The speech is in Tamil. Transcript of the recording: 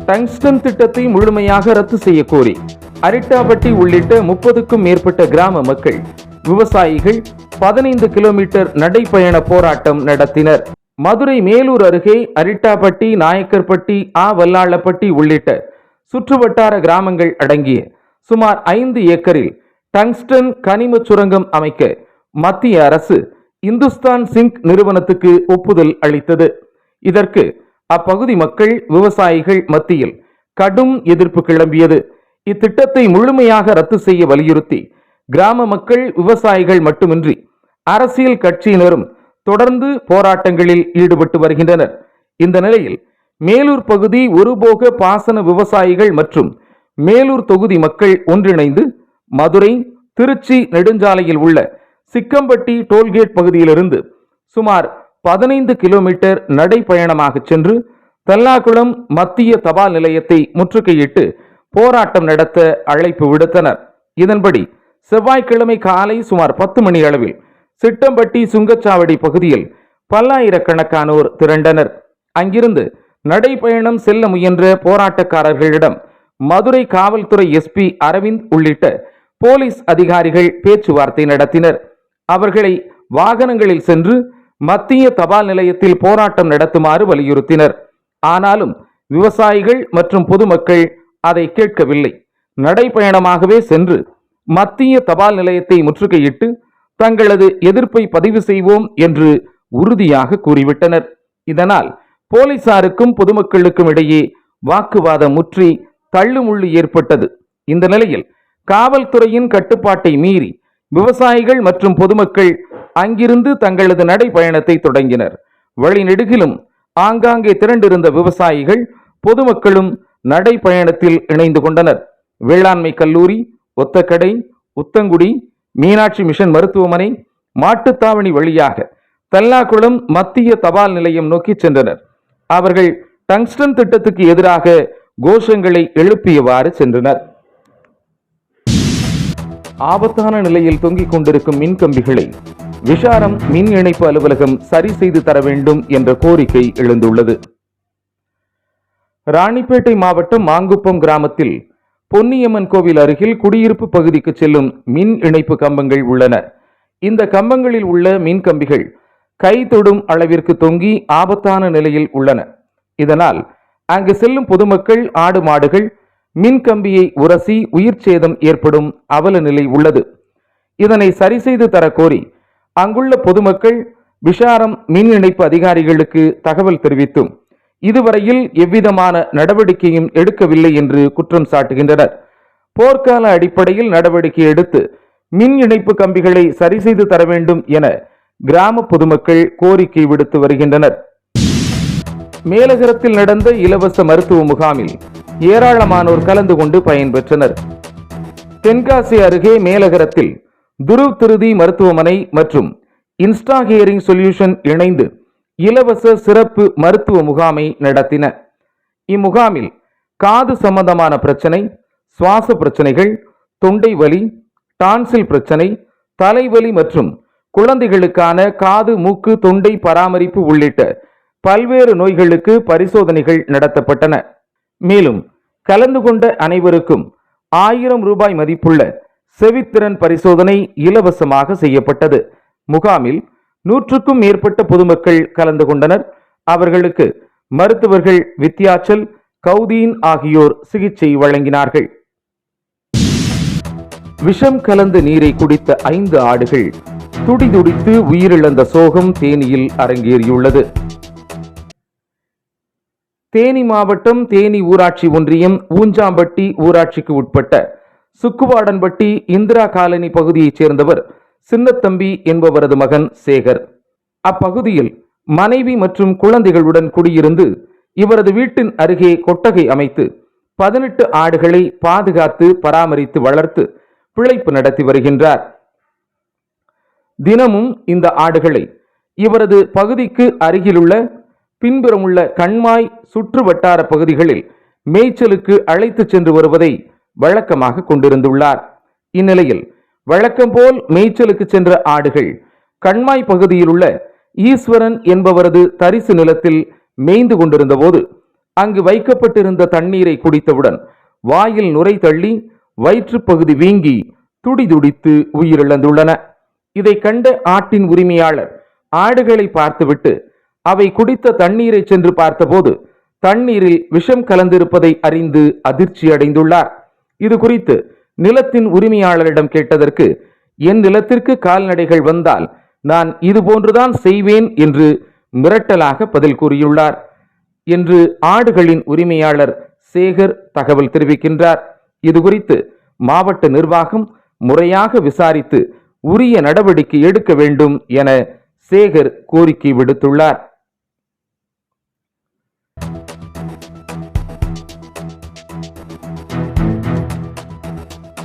டங்ஸ்டன் திட்டத்தை முழுமையாக ரத்து செய்ய கோரி அரிட்டாபட்டி உள்ளிட்ட 30க்கும் மேற்பட்ட கிராம மக்கள், விவசாயிகள் 15 கிலோமீட்டர் நடைபயண போராட்டம் நடத்தினர். மதுரை மேலூர் அருகே அரிட்டாபட்டி, நாயக்கர்பட்டி, வல்லாளப்பட்டி உள்ளிட்ட சுற்றுவட்டார கிராமங்கள் அடங்கிய சுமார் 5 ஏக்கரில் டங்ஸ்டன் கனிம சுரங்கம் அமைக்க மத்திய அரசு இந்துஸ்தான் சிங்க் நிறுவனத்துக்கு ஒப்புதல் அளித்தது. இதற்கு அப்பகுதி மக்கள், விவசாயிகள் மத்தியில் கடும் எதிர்ப்பு கிளம்பியது. இத்திட்டத்தை முழுமையாக ரத்து செய்ய வலியுறுத்தி கிராம மக்கள், விவசாயிகள் மட்டுமின்றி அரசியல் கட்சியினரும் தொடர்ந்து போராட்டங்களில் ஈடுபட்டு வருகின்றனர். இந்த நிலையில் மேலூர் பகுதி ஒருபோக பாசன விவசாயிகள் மற்றும் மேலூர் தொகுதி மக்கள் ஒன்றிணைந்து மதுரை, திருச்சி நெடுஞ்சாலையில் உள்ள சிக்கம்பட்டி டோல்கேட் பகுதியிலிருந்து சுமார் 15 கிலோமீட்டர் நடைபயணமாக சென்று தல்லாகுளம் மத்திய தபால் நிலையத்தை முற்றுகையிட்டு போராட்டம் நடத்த அழைப்பு விடுத்தனர். இதன்படி செவ்வாய்க்கிழமை காலை சுமார் 10 மணி அளவில் சிட்டம்பட்டி சுங்கச்சாவடி பகுதியில் பல்லாயிரக்கணக்கானோர் திரண்டனர். அங்கிருந்து நடைபயணம் செல்ல முயன்ற போராட்டக்காரர்களிடம் மதுரை காவல்துறை எஸ்பி அரவிந்த் உள்ளிட்ட போலீஸ் அதிகாரிகள் பேச்சுவார்த்தை நடத்தினர். அவர்களை வாகனங்களில் சென்று மத்திய தபால் நிலையத்தில் போராட்டம் நடத்துமாறு வலியுறுத்தினர். ஆனாலும் விவசாயிகள் மற்றும் பொதுமக்கள் அதை கேட்கவில்லை. நடைபயணமாகவே சென்று மத்திய தபால் நிலையத்தை முற்றுகையிட்டு தங்களது எதிர்ப்பை பதிவு செய்வோம் என்று உறுதியாக கூறிவிட்டனர். இதனால் போலீசாருக்கும் பொதுமக்களுக்கும் இடையே வாக்குவாதம் முற்றி தள்ளுமுள்ளு ஏற்பட்டது. இந்த நிலையில் காவல்துறையின் கட்டுப்பாட்டை மீறி விவசாயிகள் மற்றும் பொதுமக்கள் அங்கிருந்து தங்களது நடைபயணத்தை தொடங்கினர். வழிநெடுகிலும் ஆங்காங்கே திரண்டிருந்த விவசாயிகள், பொதுமக்களும் நடைபயணத்தில் இணைந்து கொண்டனர். வேளாண்மை கல்லூரி, ஒத்தக்கடை, உத்தங்குடி, மீனாட்சி மிஷன் மருத்துவமனை, மாட்டுத்தாவணி வழியாக தல்லாகுளம் மத்திய தபால் நிலையம் நோக்கி சென்றனர். அவர்கள் டங்ஸ்டன் திட்டத்துக்கு எதிராக கோஷங்களை எழுப்பியவாறு சென்றனர். ஆபத்தான நிலையில் தொங்கிக் கொண்டிருக்கும் மின்கம்பிகளை விஷாரம் மின் இணைப்பு அலுவலகம் சரி செய்து தர வேண்டும் என்ற கோரிக்கை எழுந்துள்ளது. ராணிப்பேட்டை மாவட்டம் மாங்குப்பம் கிராமத்தில் பொன்னியம்மன் கோவில் அருகில் குடியிருப்பு பகுதிக்கு செல்லும் மின் இணைப்பு கம்பங்கள் உள்ளன. இந்த கம்பங்களில் உள்ள மின் கம்பிகள் கை தொடும் அளவிற்கு தொங்கி ஆபத்தான நிலையில் உள்ளன. இதனால் அங்கு செல்லும் பொதுமக்கள், ஆடு மாடுகள் மின் கம்பியை உரசி உயிர் சேதம் ஏற்படும் அவல நிலை உள்ளது. இதனை சரி செய்து தரக்கோரி அங்குள்ள பொதுமக்கள் விஷாரம் மின் இணைப்பு அதிகாரிகளுக்கு தகவல் தெரிவித்தும் இதுவரையில் எவ்விதமான நடவடிக்கையும் எடுக்கவில்லை என்று குற்றம் சாட்டுகின்றனர். போர்க்கால அடிப்படையில் நடவடிக்கை எடுத்து மின் இணைப்பு கம்பிகளை சரி செய்து தர வேண்டும் என கிராம பொதுமக்கள் கோரிக்கை விடுத்து வருகின்றனர். மேலகரத்தில் நடந்த இலவச மருத்துவ முகாமில் ஏராளமானோர் கலந்து கொண்டு பயன்பெற்றனர். தென்காசி அருகே மேலகரத்தில் துருவ் திருதி மருத்துவமனை மற்றும் இன்ஸ்டா ஹியரிங் சொல்யூஷன் இணைந்து இலவச சிறப்பு மருத்துவ முகாமை நடத்தின. இம்முகாமில் காது சம்பந்தமான பிரச்சனை, சுவாச பிரச்சனைகள், தொண்டை வலி, டான்சில் பிரச்சனை, தலைவலி மற்றும் குழந்தைகளுக்கான காது, மூக்கு, தொண்டை பராமரிப்பு உள்ளிட்ட பல்வேறு நோய்களுக்கு பரிசோதனைகள் நடத்தப்பட்டன. மேலும் கலந்து கொண்ட அனைவருக்கும் 1000 ரூபாய் மதிப்புள்ள செவித்திறன் பரிசோதனை இலவசமாக செய்யப்பட்டது. முகாமில் 100க்கும் மேற்பட்ட பொதுமக்கள் கலந்து கொண்டனர். அவர்களுக்கு மருத்துவர்கள் வித்யாச்சல், கௌதீன் ஆகியோர் சிகிச்சை வழங்கினார்கள். விஷம் கலந்த நீரை குடித்த 5 ஆடுகள் துடிதுடித்து உயிரிழந்த சோகம் தேனியில் அரங்கேறியுள்ளது. தேனி மாவட்டம் தேனி ஊராட்சி ஒன்றியம் ஊஞ்சாம்பட்டி ஊராட்சிக்கு உட்பட்ட சுக்குவாடன்பட்டி இந்திரா காலனி பகுதியைச் சேர்ந்தவர் சின்னத்தம்பி என்பவரது மகன் சேகர். அப்பகுதியில் மனைவி மற்றும் குழந்தைகளுடன் குடியிருந்து இவரது வீட்டின் அருகே கொட்டகை அமைத்து 18 ஆடுகளை பாதுகாத்து பராமரித்து வளர்த்து பிழைப்பு நடத்தி வருகின்றார். தினமும் இந்த ஆடுகளை இவரது பகுதிக்கு அருகிலுள்ள பின்புறமுள்ள கண்மாய் சுற்று வட்டார பகுதிகளில் மேய்ச்சலுக்கு அழைத்து சென்று வருவதை வழக்கமாக கொண்டிருந்துள்ளார். இந்நிலையில் வழக்கம் போல் மேய்ச்சலுக்கு சென்ற ஆடுகள் கண்மாய் பகுதியில் உள்ள ஈஸ்வரன் என்பவரது தரிசு நிலத்தில் மேய்ந்து கொண்டிருந்த போது அங்கு வைக்கப்பட்டிருந்த தண்ணீரை குடித்தவுடன் வாயில் நுரை தள்ளி வயிற்றுப் பகுதி வீங்கி துடிதுடித்து உயிரிழந்துள்ளன. இதை கண்ட ஆட்டின் உரிமையாளர் ஆடுகளை பார்த்துவிட்டு அவை குடித்த தண்ணீரை சென்று பார்த்தபோது தண்ணீரில் விஷம் கலந்திருப்பதை அறிந்து அதிர்ச்சி அடைந்துள்ளார். இது குறித்து நிலத்தின் உரிமையாளரிடம் கேட்டதற்கு, என் நிலத்திற்கு கால்நடைகள் வந்தால் நான் இதுபோன்றுதான் செய்வேன் என்று மிரட்டலாக பதில் கூறியுள்ளார் என்று ஆடுகளின் உரிமையாளர் சேகர் தகவல் தெரிவிக்கின்றார். இது குறித்து மாவட்ட நிர்வாகம் முறையாக விசாரித்து உரிய நடவடிக்கை எடுக்க வேண்டும் என சேகர் கோரிக்கை விடுத்துள்ளார்.